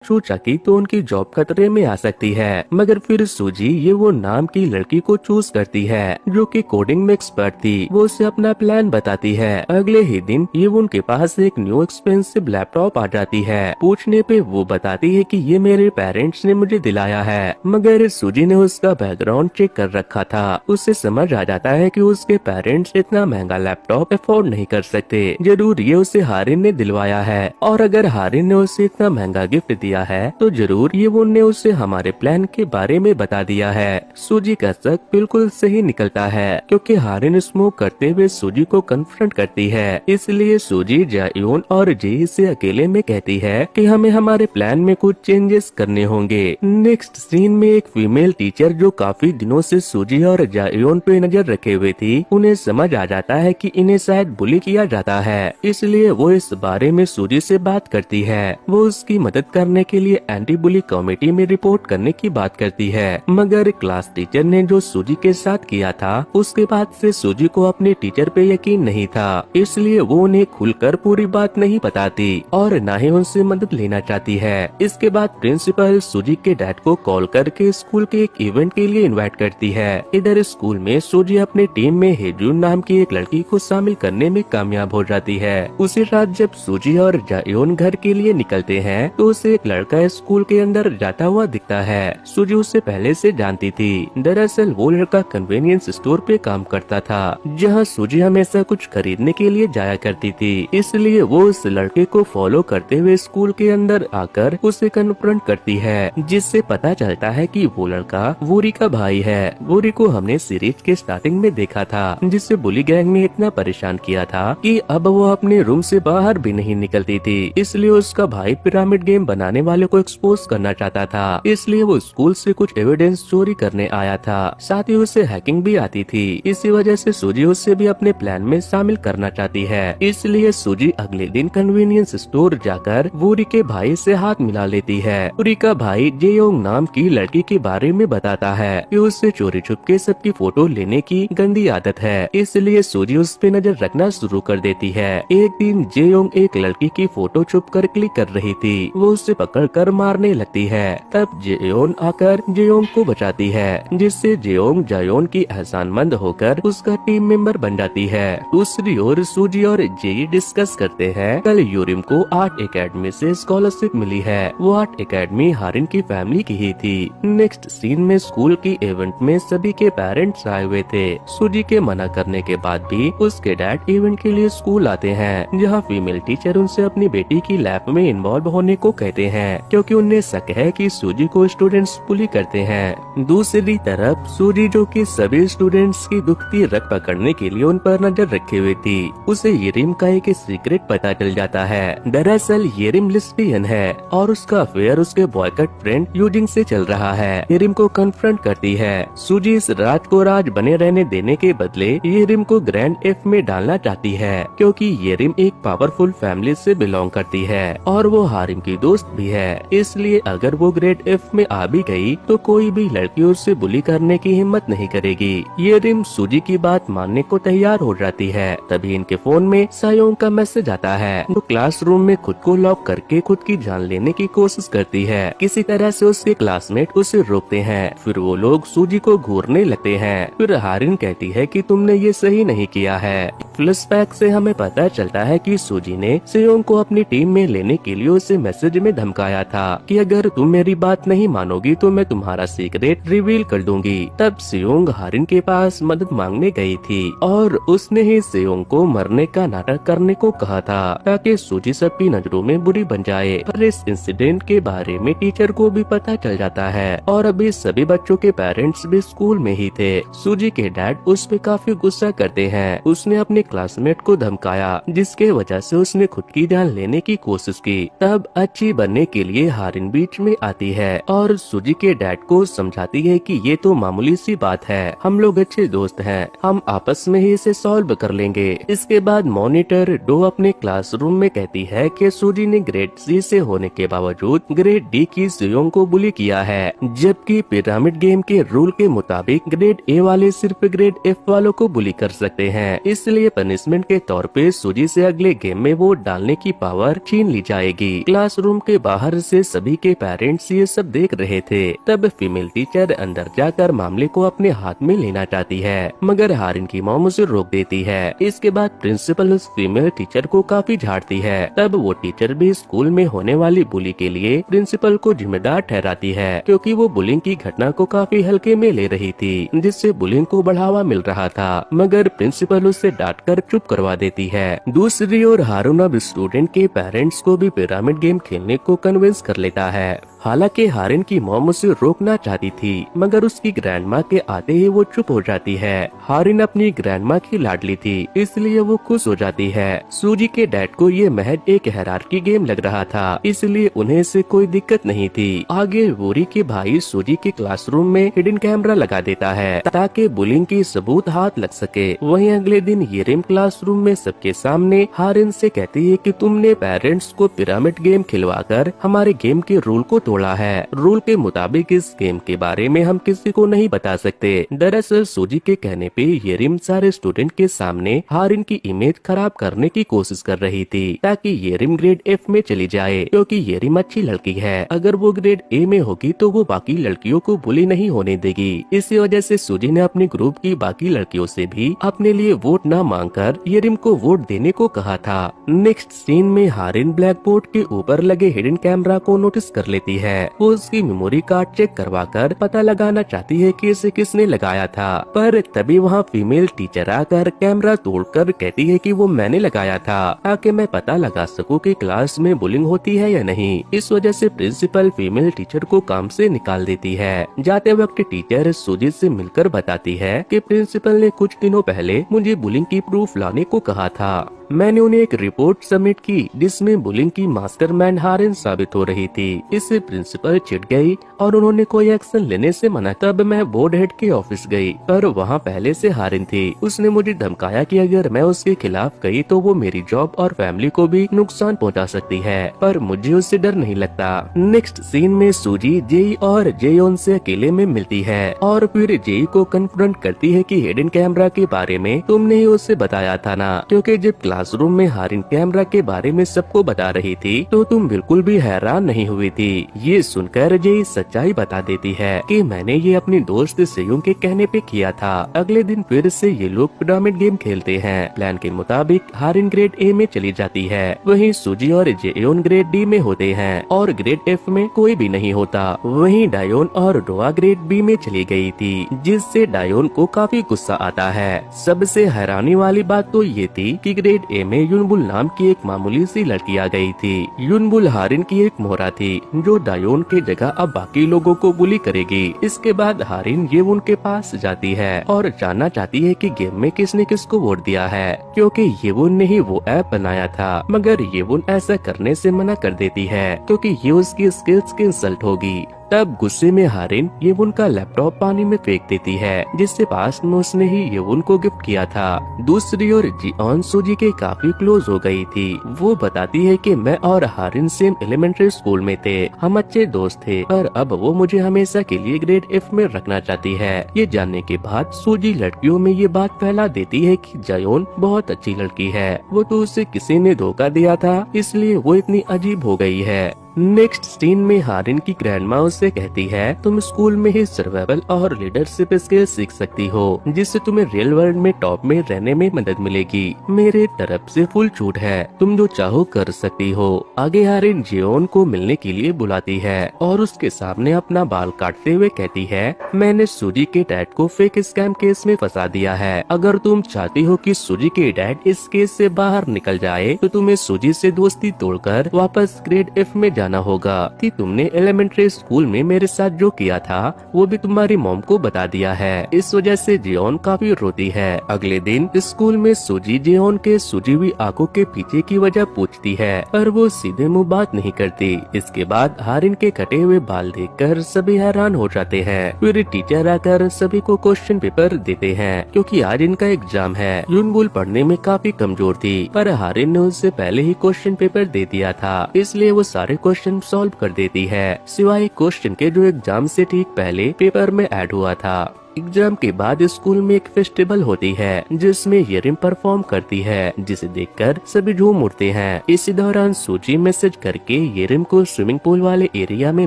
सोचा कि तो उनकी जॉब खतरे में आ सकती है। मगर फिर सूजी ये वो नाम की लड़की को चूज करती है जो कि कोडिंग में एक्सपर्ट थी। वो उसे अपना प्लान बताती है। अगले ही दिन ये उनके पास एक न्यू एक्सपेंसिव लैपटॉप आ जाती है। पूछने पे वो बताती है कि ये मेरे पेरेंट्स ने मुझे दिलाया है। मगर सूजी ने उसका बैकग्राउंड चेक कर रखा था। उसे समझ आ जाता है कि उसके पेरेंट्स इतना महंगा लैपटॉप अफोर्ड नहीं कर सकते। जरूर ये उसे हारिन ने दिलवाया है, और अगर हारिन ने उसे इतना महंगा गिफ्ट दिया है तो जरूर ये उनने उसे हमारे प्लान के बारे में बता दिया है। सूजी का शक बिल्कुल सही निकलता है, क्योंकि हारिन स्मोक करते हुए सूजी को कन्फ्रंट करती है। इसलिए सूजी जायोन और जेई से अकेले में कहती है कि हमें हमारे प्लान में कुछ चेंजेस करने होंगे। नेक्स्ट सीन में एक फीमेल टीचर जो काफी दिनों से सूजी और जायोन पे नजर रखे हुए थी, उन्हें समझ आ जाता है कि इन्हें शायद बुली किया जाता है। इसलिए वो इस बारे में सूजी से बात करती है। वो उसकी मदद करने के लिए एंटी बुली कमेटी में रिपोर्ट करने की बात करती है। मगर क्लास टीचर ने जो सूजी के साथ किया था, उसके बाद से सूजी को अपने टीचर पे यकीन नहीं था। इसलिए वो उन्हें खुलकर पूरी बात नहीं बताती और न ही उनसे मदद लेना चाहती है। इसके बाद प्रिंसिपल सूजी के डैड को कॉल करके स्कूल के एक इवेंट के लिए इनवाइट करती है। इधर स्कूल में सूजी अपने टीम में हेजून नाम की एक लड़की को शामिल करने में कामयाब हो जाती है। उसी रात जब सूजी और जायोन घर के लिए निकलते हैं तो उसे एक लड़का स्कूल के अंदर जाता हुआ दिखता है। सूजी उसे पहले से जानती थी। दरअसल वो लड़का कन्वेनियंस स्टोर पे काम करता था, जहाँ सूजी हमेशा कुछ खरीदने के लिए जाया करती थी। इसलिए वो उस लड़के को फॉलो करते हुए स्कूल के अंदर आकर उसे कन्फ्रंट करती है, जिससे पता चलता है कि वो लड़का वोरी का भाई है। वोरी को हमने सीरीज के स्टार्टिंग में देखा था, जिससे बुली गैंग ने इतना परेशान किया था कि अब वो अपने रूम से बाहर भी नहीं निकलती थी। इसलिए उसका भाई पिरामिड गेम बनाने वाले को एक्सपोज करना चाहता था। इसलिए वो स्कूल से कुछ एविडेंस चोरी करने आया था। साथ ही उसे हैकिंग भी आती थी। इसी वजह से सूजी उससे भी अपने प्लान में शामिल करना चाहती है। इसलिए सूजी अगले दिन कन्वीनियंस स्टोर जाकर वोरी के भाई से हाथ मिला लेती है। वोरी का भाई जेयोंग नाम की लड़की के बारे में बताता है कि उससे चोरी छुपके सबकी फोटो लेने की गंदी आदत है। इसलिए सूजी उस पे नजर रखना शुरू कर देती है। एक दिन जेयोंग एक लड़की की फोटो छुपकर क्लिक कर रही थी। वो उसे पकड़कर मारने लगती है। तब जेयोन आकर जेयोंग को बचाती है, जिससे जेयोंग जायोन की एहसानमंद होकर उसका टीम मेंबर बन जाती है। दूसरी ओर सूजी और जेई डिस्कस करते हैं। कल यूरिम को आर्ट एकेडमी से स्कॉलरशिप मिली है। वो आर्ट एकेडमी हारिन की फैमिली की ही थी। नेक्स्ट सीन में स्कूल की इवेंट में सभी के पेरेंट्स आए हुए थे। सूजी के मना करने के बाद भी उसके डैड इवेंट के लिए स्कूल आते हैं, जहाँ फीमेल टीचर उनसे अपनी बेटी की लैब में इन्वॉल्व होने को कहते हैं, क्योंकि उन्हें शक है कि सूजी को स्टूडेंट्स बुली करते हैं। दूसरी तरफ सूजी, जो कि सभी स्टूडेंट्स की दुखती रग पकड़ने के लिए उन पर नजर रखे हुए थी, उसे येरिम का एक सीक्रेट पता चल जाता है। दरअसल येरिम लेस्बियन है और उसका अफेयर उसके बॉयकट फ्रेंड यूजिंग से चल रहा है। येरिम को कन्फ्रंट करती है। सूजी इस रात को राज बने रहने देने के बदले येरिम को ग्रैंड एफ में डालना चाहती है, क्योंकि येरिम एक पावरफुल फैमिली से बिलोंग करती है और वो हारिम की दोस्त भी है। इसलिए अगर वो ग्रेड एफ में आ भी गई तो कोई भी लड़की उससे बुली करने की हिम्मत नहीं करेगी। येरिम सूजी की बात मानने को तैयार हो जाती है। तभी इनके फोन में सायोंग का मैसेज आता है, जो क्लासरूम में खुद को लॉक करके खुद की जान लेने की कोशिश करती है। किसी तरह से उसके क्लासमेट उसे रोकते हैं। फिर वो लोग सूजी को घूरने लगते हैं। फिर हारिन कहती है कि तुमने ये सही नहीं किया है। फ्लैशबैक से हमें पता चलता है कि सूजी ने सेयोंग को अपनी टीम में लेने के लिए उसे मैसेज में धमकाया था कि अगर तुम मेरी बात नहीं मानोगी तो मैं तुम्हारा सीक्रेट रिवील कर दूंगी। तब सेयोंग हारिन के पास मदद मांगने गई थी और उसने ही सेयोंग को मरने का नाटक करने को कहा था, ताकि सूजी सबकी नजरों में बुरी बन जाए। पर इस इंसिडेंट के बारे में टीचर को भी पता चल जाता है और अभी सभी बच्चों के पेरेंट्स भी स्कूल में ही थे। सूजी के डैड उस पे काफी गुस्सा करते हैं। उसने अपने क्लासमेट को धमकाया, जिसके वजह से उसने खुद की जान लेने की कोशिश की। तब अच्छी बनने के लिए हारिन बीच में आती है और सूजी के डैड को समझाती है कि ये तो मामूली सी बात है, हम लोग अच्छे दोस्त हैं, हम आपस में ही इसे सॉल्व कर लेंगे। इसके बाद मॉनिटर डो अपने क्लासरूम में कहती है कि सूजी ने ग्रेड सी से होने के बावजूद ग्रेड डी की सेयोंग को बुली किया है, जबकि पिरामिड गेम के रूल के मुताबिक ग्रेड ए वाले सिर्फ ग्रेड एफ वालों को बुली कर सकते हैं। इसलिए पनिशमेंट के तौर पे सूजी से अगले गेम में वोट डालने की पावर छीन ली जाएगी। क्लासरूम के बाहर से सभी के पेरेंट्स ये सब देख रहे थे। तब फीमेल टीचर अंदर जाकर मामले को अपने हाथ में लेना चाहती है, मगर हारिन की मॉम उसे रोक देती है। इसके बाद प्रिंसिपल उस फीमेल टीचर को काफी झाड़ती है। तब वो टीचर भी स्कूल में होने वाली बुली के लिए प्रिंसिपल को जिम्मेदार ठहराती है, क्योंकि वो बुलिंग की घटना को काफी हल्के में ले रही थी, जिससे बुलिंग को बढ़ावा मिल रहा था। मगर प्रिंसिपल उसे डांटकर चुप करवा देती है। दूसरी ओर हारून अब स्टूडेंट के पेरेंट्स को भी पिरामिड गेम खेलने को कन्विंस कर लेता है। हालांकि हारिन की मॉम उसे रोकना चाहती थी, मगर उसकी ग्रैंडमा के आते ही वो चुप हो जाती है। हारिन अपनी ग्रैंडमा की लाडली थी, इसलिए वो खुश हो जाती है। सूजी के डैड को ये महज एक हैरारकी गेम लग रहा था, इसलिए उन्हें इससे कोई दिक्कत नहीं थी। आगे वोरी के भाई सूजी के क्लासरूम में हिडन कैमरा लगा देता है, ताकि बुलिंग की सबूत हाथ लग सके। वहीं अगले दिन येरिम क्लासरूम में सबके सामने हारिन से कहती है कि तुमने पेरेंट्स को पिरामिड गेम खिलवाकर हमारे गेम के रूल को तोड़ा है। रूल के मुताबिक इस गेम के बारे में हम किसी को नहीं बता सकते। दरअसल सूजी के कहने पे येरिम सारे स्टूडेंट के सामने हारिन की इमेज खराब करने की कोशिश कर रही थी, ताकि येरिम ग्रेड एफ में चली जाए, क्योंकि येरिम अच्छी लड़की है। अगर वो ग्रेड ए में होगी तो वो बाकी लड़कियों को बुली नहीं होने देगी। इसी वजह से सूजी ने अपने ग्रुप की बाकी लड़कियों से भी अपने लिए वोट न मांगकर येरिम को वोट देने को कहा था। नेक्स्ट सीन में हारिन ब्लैक बोर्ड के ऊपर लगे हिडन कैमरा को नोटिस कर लेती है। वो उसकी मेमोरी कार्ड चेक करवाकर पता लगाना चाहती है कि इसे किसने लगाया था, पर तभी वहाँ फीमेल टीचर आकर कैमरा तोड़कर कहती है कि वो मैंने लगाया था, ताकि मैं पता लगा सकूं कि क्लास में बुलिंग होती है या नहीं। इस वजह से प्रिंसिपल फीमेल टीचर को काम से निकाल देती है। जाते वक्त टीचर सूजी से मिलकर बताती है कि प्रिंसिपल ने कुछ दिनों पहले मुझे बुलिंग की प्रूफ लाने को कहा था। मैंने उन्हें एक रिपोर्ट सबमिट की, जिसमें बुलिंग की मास्टरमाइंड हारिन साबित हो रही थी। इससे प्रिंसिपल चिढ़ गई और उन्होंने कोई एक्शन लेने से मना। तब मैं बोर्ड हेड के ऑफिस गई, पर वहाँ पहले से हारिन थी। उसने मुझे धमकाया कि अगर मैं उसके खिलाफ गई तो वो मेरी जॉब और फैमिली को भी नुकसान पहुँचा सकती है, पर मुझे उससे डर नहीं लगता। नेक्स्ट सीन में सूजी जेई और जेयोन से अकेले में मिलती है और फिर जेई को कन्फ्रंट करती है कि हिडन कैमरा के बारे में तुमने ही उसे बताया था ना, क्योंकि जब क्लासरूम में हारिन कैमरा के बारे में सबको बता रही थी तो तुम बिल्कुल भी हैरान नहीं हुई थी। ये सुनकर जेई सच्चाई बता देती है कि मैंने ये अपनी दोस्त सेयोंग के कहने पे किया था। अगले दिन फिर से ये लोग पिरामिड गेम खेलते हैं। प्लान के मुताबिक हारिन ग्रेड ए में चली जाती है, वहीं सूजी और जेयोन ग्रेड डी में होते हैं और ग्रेड एफ में कोई भी नहीं होता। वहीं डायोन और डोआ ग्रेड बी में चली गई थी, जिससे डायोन को काफी गुस्सा आता है। सबसे हैरानी वाली बात तो ये थी कि ग्रेड ए में युनबुल नाम की एक मामूली सी लड़की आ गई थी। युनबुल हारिन की एक मोहरा थी, जो डायोन के जगह अब बाकी लोगों को बुली करेगी। इसके बाद हारिन ये उनके पास जाती है और जानना चाहती है कि गेम में किसने किसको वोट दिया है, क्योंकि येवुन ने ही वो ऐप बनाया था। मगर येवुन ऐसा करने से मना कर देती है, क्योंकि ये उसकी स्किल्स की इंसल्ट होगी। तब गुस्से में हारिन येवुन का लैपटॉप पानी में फेंक देती है, जिससे पास में उसने ही येवुन को गिफ्ट किया था। दूसरी ओर जियोन सूजी के काफी क्लोज हो गई थी। वो बताती है कि मैं और हारिन सेम एलिमेंट्री स्कूल में थे, हम अच्छे दोस्त थे, पर अब वो मुझे हमेशा के लिए ग्रेड एफ में रखना चाहती है। ये जानने के बाद सूजी लड़कियों में ये बात फैला देती है कि जियोन बहुत अच्छी लड़की है, वो तो उसे किसी ने धोखा दिया था, इसलिए वो इतनी अजीब हो गई है। नेक्स्ट सीन में हारिन की ग्रैंडमा उससे कहती है तुम स्कूल में ही सर्वाइवल और लीडरशिप स्किल सीख सकती हो, जिससे तुम्हें रियल वर्ल्ड में टॉप में रहने में मदद मिलेगी। मेरे तरफ से फुल छूट है, तुम जो चाहो कर सकती हो। आगे हारिन जियोन को मिलने के लिए बुलाती है और उसके सामने अपना बाल काटते हुए कहती है मैंने सूजी के डैड को फेक स्कैम केस में फंसा दिया है। अगर तुम चाहती हो कि सूजी के डैड इस केस से बाहर निकल जाए तो तुम्हें सूजी से दोस्ती तोड़कर वापस ग्रेड एफ में जाना होगा। कि तुमने एलिमेंट्री स्कूल में मेरे साथ जो किया था वो भी तुम्हारी मॉम को बता दिया है। इस वजह से जियोन काफी रोती है। अगले दिन स्कूल में सूजी जियोन के सूजी हुई आंखों के पीछे की वजह पूछती है, पर वो सीधे मुंह बात नहीं करती। इसके बाद हारिन के कटे हुए बाल देखकर सभी हैरान हो जाते हैं। फिर टीचर आकर सभी को क्वेश्चन पेपर देते हैं, क्योंकि आज इनका एग्जाम है। युनबुल पढ़ने में काफी कमजोर थी, पर हारिन ने उससे पहले ही क्वेश्चन पेपर दे दिया था, इसलिए वो सारे क्वेश्चन सॉल्व कर देती है, सिवाय क्वेश्चन के जो एग्जाम से ठीक पहले पेपर में ऐड हुआ था। एग्जाम के बाद स्कूल में एक फेस्टिवल होती है जिसमें येरिम परफॉर्म करती है, जिसे देखकर सभी झूम उठते हैं। इसी दौरान सूजी मैसेज करके येरिम को स्विमिंग पूल वाले एरिया में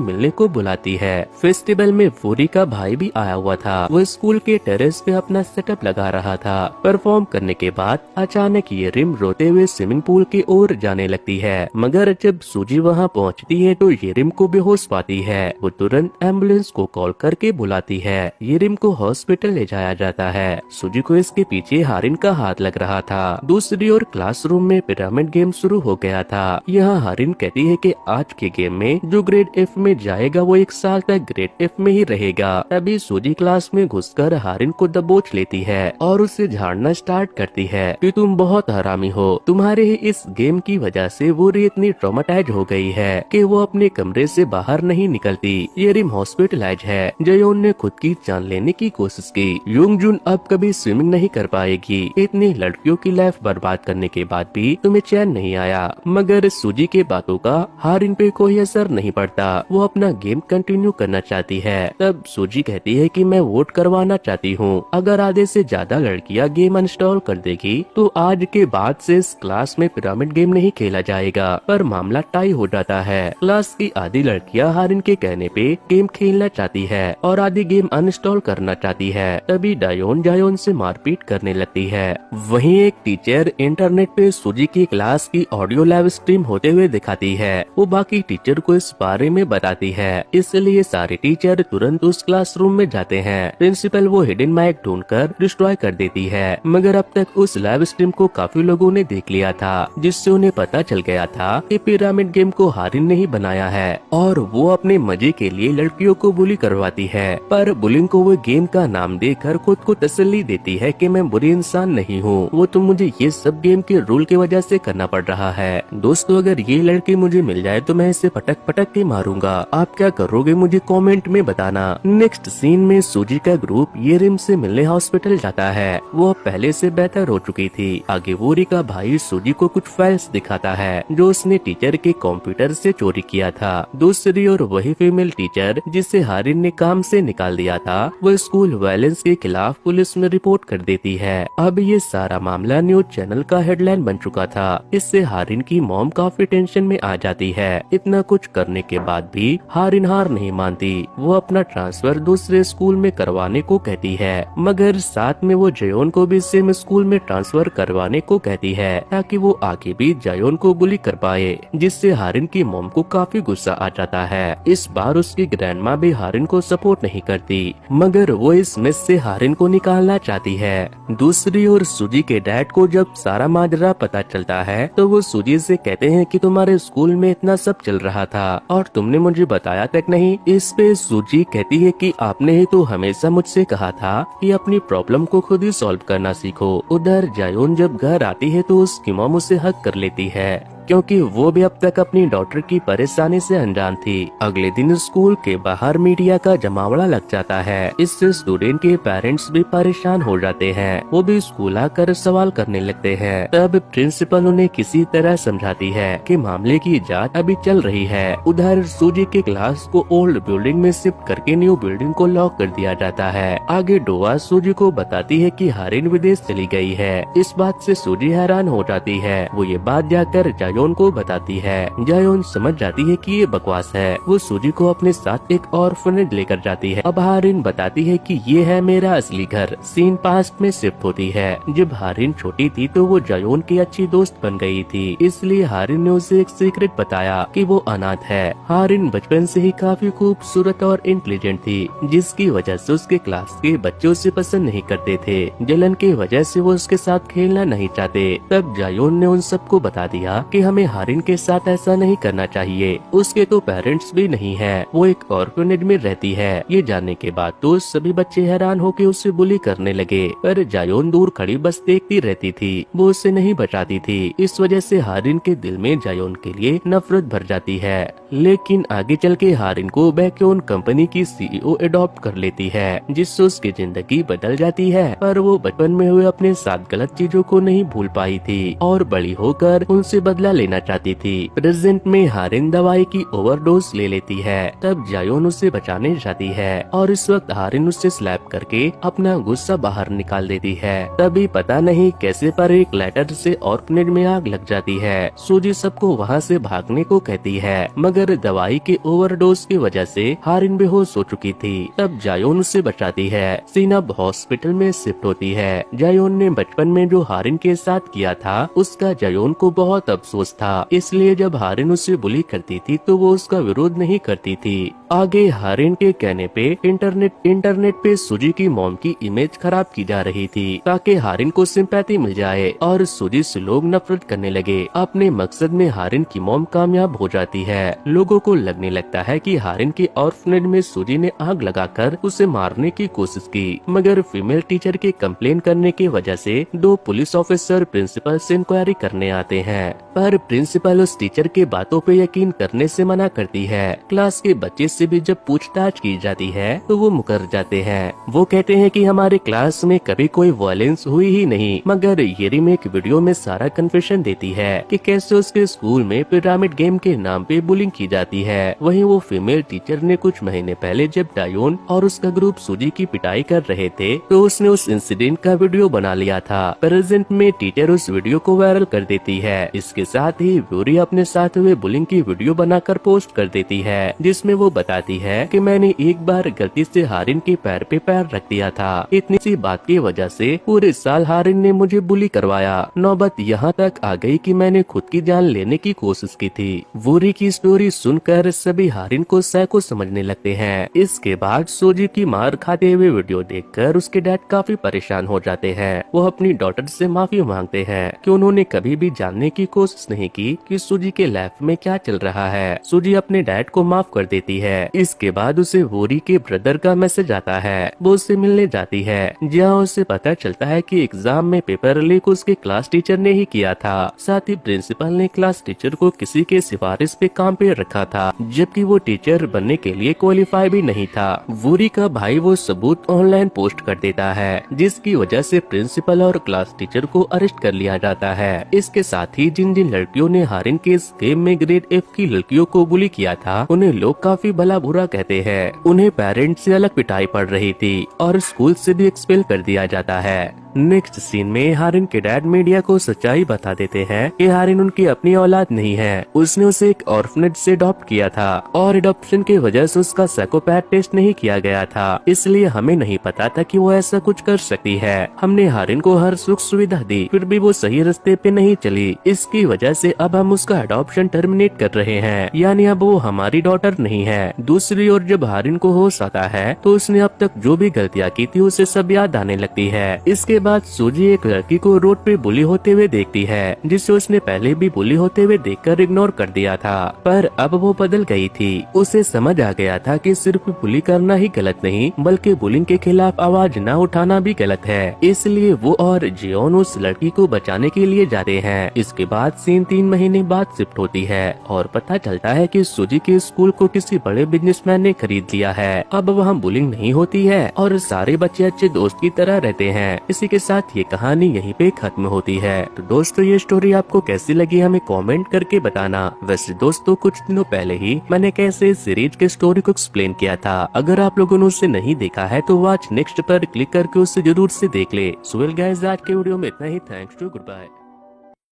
मिलने को बुलाती है। फेस्टिवल में फूरी का भाई भी आया हुआ था। वो स्कूल के टेरेस पे अपना सेटअप लगा रहा था। परफॉर्म करने के बाद अचानक येरिम रोते हुए स्विमिंग पूल की ओर जाने लगती है, मगर जब सूजी वहाँ पहुँचती है तो येरिम को बेहोश पाती है। वो तुरंत एम्बुलेंस को कॉल करके बुलाती है। येरिम को हॉस्पिटल ले जाया जाता है। सूजी को इसके पीछे हारिन का हाथ लग रहा था। दूसरी ओर क्लासरूम में पिरामिड गेम शुरू हो गया था। यहाँ हारिन कहती है कि आज के गेम में जो ग्रेड एफ में जाएगा वो 1 साल तक ग्रेड एफ में ही रहेगा। तभी सूजी क्लास में घुसकर हारिन को दबोच लेती है और उसे झाड़ना स्टार्ट करती है कि तुम बहुत हरामी हो, तुम्हारे ही इस गेम की वजह से वो इतनी ट्रॉमेटाइज हो गई है कि वो अपने कमरे से बाहर नहीं निकलती। येरिम हॉस्पिटलाइज है। जयोन ने खुद की जान लेने की कोशिश की। यूंगजुन अब कभी स्विमिंग नहीं कर पाएगी। इतनी लड़कियों की लाइफ बर्बाद करने के बाद भी तुम्हें चैन नहीं आया। मगर सूजी के बातों का हारिन पे कोई असर नहीं पड़ता। वो अपना गेम कंटिन्यू करना चाहती है। तब सूजी कहती है कि मैं वोट करवाना चाहती हूँ। अगर आधे से ज्यादा लड़कियाँ गेम अनइंस्टॉल कर देगी तो आज के बाद से इस क्लास में पिरामिड गेम नहीं खेला जाएगा। पर मामला टाई हो जाता है। क्लास की आधी लड़कियाँ हारिन के कहने पे गेम खेलना चाहती है और आधी गेम अनइंस्टॉल करना चाहती है। तभी डायोन जायोन से मारपीट करने लगती है। वहीं एक टीचर इंटरनेट पे सूजी की क्लास की ऑडियो लाइव स्ट्रीम होते हुए दिखाती है। वो बाकी टीचर को इस बारे में बताती है, इसलिए सारे टीचर तुरंत उस क्लासरूम में जाते हैं। प्रिंसिपल वो हिडन माइक ढूंढकर डिस्ट्रॉय कर देती है, मगर अब तक उस लाइव स्ट्रीम को काफी लोगों ने देख लिया था, जिससे उन्हें पता चल गया था कि पिरामिड गेम को हारिन ने ही बनाया है और वो अपने मजे के लिए लड़कियों को बुली करवाती है। पर बुलिंग को वो गेम का नाम देकर खुद को तसल्ली देती है कि मैं बुरी इंसान नहीं हूँ, वो तो मुझे ये सब गेम के रूल की वजह से करना पड़ रहा है। दोस्तों, अगर ये लड़की मुझे मिल जाए तो मैं इसे पटक पटक के मारूंगा। आप क्या करोगे मुझे कमेंट में बताना। नेक्स्ट सीन में सूजी का ग्रुप येरिम से मिलने हॉस्पिटल जाता है। वो पहले से बेहतर हो चुकी थी। आगे वोरी का भाई सूजी को कुछ फाइल्स दिखाता है जो उसने टीचर के कंप्यूटर से चोरी किया था। दूसरी ओर वही फीमेल टीचर जिसे हारिन ने काम से निकाल दिया था, वो स्कूल वायलेंस के खिलाफ पुलिस में रिपोर्ट कर देती है। अब ये सारा मामला न्यूज चैनल का हेडलाइन बन चुका था। इससे हारिन की मॉम काफी टेंशन में आ जाती है। इतना कुछ करने के बाद भी हारिन हार नहीं मानती। वो अपना ट्रांसफर दूसरे स्कूल में करवाने को कहती है, मगर साथ में वो जयोन को भी सेम स्कूल में ट्रांसफर करवाने को कहती है ताकि वो आगे भी जयोन को बुली कर पाए, जिससे हारिन की मॉम को काफी गुस्सा आ जाता है। इस बार उसकी ग्रैंडमा भी हारिन को सपोर्ट नहीं करती, मगर वो इस मेस से हारिन को निकालना चाहती है। दूसरी ओर सूजी के डैड को जब सारा माजरा पता चलता है तो वो सूजी से कहते हैं कि तुम्हारे स्कूल में इतना सब चल रहा था और तुमने मुझे बताया तक नहीं। इस पे सूजी कहती है कि आपने ही तो हमेशा मुझसे कहा था कि अपनी प्रॉब्लम को खुद ही सॉल्व करना सीखो। उधर जायोन जब घर आती है तो उसकी मॉम उसे हक कर लेती है, क्योंकि वो भी अब तक अपनी डॉटर की परेशानी से अनजान थी। अगले दिन स्कूल के बाहर मीडिया का जमावड़ा लग जाता है। इससे स्टूडेंट के पेरेंट्स भी परेशान हो जाते हैं। वो भी स्कूल आकर सवाल करने लगते हैं। तब प्रिंसिपल उन्हें किसी तरह समझाती है कि मामले की जांच अभी चल रही है। उधर सूजी के क्लास को ओल्ड बिल्डिंग में शिफ्ट करके न्यू बिल्डिंग को लॉक कर दिया जाता है। आगे डोआ सूजी को बताती है कि हारिन विदेश चली गई है। इस बात से सूजी हैरान हो जाती है। वो ये बात जाकर जायोन को बताती है। जायोन समझ जाती है कि ये बकवास है। वो सूजी को अपने साथ एक ऑर्फनेज लेकर जाती है। अब हारिन बताती है कि ये है मेरा असली घर। सीन पास्ट में शिफ्ट होती है। जब हारिन छोटी थी तो वो जायोन की अच्छी दोस्त बन गई थी, इसलिए हारिन ने उसे एक सीक्रेट बताया कि वो अनाथ है। हारिन बचपन से ही काफी खूबसूरत और इंटेलिजेंट थी, जिसकी वजह से उसके क्लास के बच्चे उसे पसंद नहीं करते थे। जलन की वजह से वो उसके साथ खेलना नहीं चाहते। तब जायोन ने उन सबको बता दिया कि हमें हारिन के साथ ऐसा नहीं करना चाहिए। उसके तो पेरेंट्स भी नहीं है, वो एक ऑर्फनेज में रहती है। ये जानने के बाद तो सभी बच्चे हैरान होकर उसे बुली करने लगे, पर जायोन दूर खड़ी बस देखती रहती थी। वो उसे नहीं बचाती थी। इस वजह से हारिन के दिल में जायोन के लिए नफरत भर जाती है। लेकिन आगे चल के हारिन को बैक्योन कंपनी की सीईओ अडॉप्ट कर लेती है, जिससे उसकी जिंदगी बदल जाती है। पर वो बचपन में हुए अपने साथ गलत चीजों को नहीं भूल पाई थी और बड़ी होकर उनसे बदला लेना चाहती थी। प्रेजेंट में हारिन दवाई की ओवरडोज ले लेती है। तब जायोन उसे बचाने जाती है और इस वक्त हारिन उससे स्लैप करके अपना गुस्सा बाहर निकाल देती है। तभी पता नहीं कैसे पर एक लेटर से ऑर्फनेज में आग लग जाती है। सूजी सबको वहाँ से भागने को कहती है, मगर दवाई के ओवरडोज की वजह से हारिन बेहोश हो चुकी थी। तब जायोन उसे बचाती है। सीन अब हॉस्पिटल में शिफ्ट होती है। जायोन ने बचपन में जो हारिन के साथ किया था उसका जायोन को बहुत अफसोस था, इसलिए जब हारिन उसे बुली करती थी तो वो उसका विरोध नहीं करती थी। आगे हारिन के कहने पे इंटरनेट पे सूजी की मॉम की इमेज खराब की जा रही थी ताकि हारिन को सिंपैथी मिल जाए और सूजी से लोग नफरत करने लगे। अपने मकसद में हारिन की मॉम कामयाब हो जाती है। लोगों को लगने लगता है कि हारिन के ऑर्फनेज में सूजी ने आग लगाकर उसे मारने की कोशिश की, मगर फीमेल टीचर के कंप्लेन करने की वजह से 2 पुलिस ऑफिसर प्रिंसिपल से इंक्वायरी करने आते हैं, पर प्रिंसिपल उस टीचर के बातों पे यकीन करने से मना करती है। क्लास के बच्चे से भी जब पूछताछ की जाती है तो वो मुकर जाते हैं। वो कहते हैं कि हमारे क्लास में कभी कोई वायलेंस हुई ही नहीं, मगर येरिम एक वीडियो में सारा कन्फेशन देती है कि कैसे उसके स्कूल में पिरामिड गेम के नाम पे बुलिंग की जाती है। वहीं वो फीमेल टीचर ने कुछ महीने पहले जब डायोन और उसका ग्रुप सूजी की पिटाई कर रहे थे तो उसने उस इंसिडेंट का वीडियो बना लिया था। प्रेजेंट में टीचर उस वीडियो को वायरल कर देती है। इसके साथ ही व्यूरी अपने साथ हुए बुलिंग की वीडियो बनाकर पोस्ट कर देती है, जिसमें वो बताती है कि मैंने एक बार गलती से हारिन के पैर पे पैर रख दिया था। इतनी सी बात की वजह से पूरे साल हारिन ने मुझे बुली करवाया। नौबत यहाँ तक आ गई कि मैंने खुद की जान लेने की कोशिश की थी। वूरी की स्टोरी सुनकर सभी हारिन को साइको समझने लगते हैं। इसके बाद सूजी की मार खाते हुए वीडियो देखकर उसके डैड काफी परेशान हो जाते हैं। वो अपनी डॉटर से माफी मांगते हैं कि उन्होंने कभी भी जानने की कोशिश नहीं की कि सूजी के लाइफ में क्या चल रहा है। सूजी अपने डैड को माफ कर देती है। इसके बाद उसे वूरी के ब्रदर का मैसेज आता है। वो उससे मिलने जाती है, जहाँ उसे पता चलता है कि एग्जाम में पेपर लीक उसके क्लास टीचर ने ही किया था। साथ ही प्रिंसिपल ने क्लास टीचर को किसी के सिफारिश पे काम पे रखा था, जबकि वो टीचर बनने के लिए क्वालिफाई भी नहीं था। वूरी का भाई वो सबूत ऑनलाइन पोस्ट कर देता है, जिसकी वजह से प्रिंसिपल और क्लास टीचर को अरेस्ट कर लिया जाता है। इसके साथ ही जिन जिन लड़कियों ने हारिन के इस गेम में ग्रेड F की लड़कियों को बुली किया था उन्हें लोग काफी भला बुरा कहते हैं। उन्हें पेरेंट्स से अलग पिटाई पड़ रही थी और स्कूल से भी एक्सपेल कर दिया जाता है। नेक्स्ट सीन में हारिन के डैड मीडिया को सच्चाई बता देते हैं कि हारिन उनकी अपनी औलाद नहीं है। उसने उसे एक ऑर्फनेज से अडॉप्ट किया था और अडॉप्शन की वजह से उसका साइकोपैथ टेस्ट नहीं किया गया था, इसलिए हमें नहीं पता था कि वो ऐसा कुछ कर सकती है। हमने हारिन को हर सुख सुविधा दी, फिर भी वो सही रास्ते पे नहीं चली। इसकी वजह से अब हम उसका अडॉप्शन टर्मिनेट कर रहे हैं, यानी अब वो हमारी डॉटर नहीं है। दूसरी ओर जब हारिन को होश आता है तो उसने अब तक जो भी गलतियाँ की थी उसे सब याद आने लगती है। इसके बाद सूजी एक लड़की को रोड पे बुली होते हुए देखती है, जिसे उसने पहले भी बुली होते हुए देखकर इग्नोर कर दिया था, पर अब वो बदल गई थी। उसे समझ आ गया था कि सिर्फ बुली करना ही गलत नहीं, बल्कि बुलिंग के खिलाफ आवाज न उठाना भी गलत है। इसलिए वो और जियोन उस लड़की को बचाने के लिए जाते हैं। इसके बाद सीन 3 महीने बाद शिफ्ट होती है और पता चलता है कि सूजी के स्कूल को किसी बड़े बिजनेसमैन ने खरीद लिया है। अब वहाँ बुलिंग नहीं होती है और सारे बच्चे अच्छे दोस्त की तरह रहते हैं। इसी के साथ ये कहानी यहीं पे खत्म होती है। तो दोस्तों ये स्टोरी आपको कैसी लगी हमें कमेंट करके बताना। वैसे दोस्तों कुछ दिनों पहले ही मैंने कैसे इस सीरीज के स्टोरी को एक्सप्लेन किया था, अगर आप लोगों ने उसे नहीं देखा है तो वॉच नेक्स्ट पर क्लिक करके उसे जरूर से देख ले। सो वेल गाइस आज के वीडियो में इतना ही। Thanks to good bye.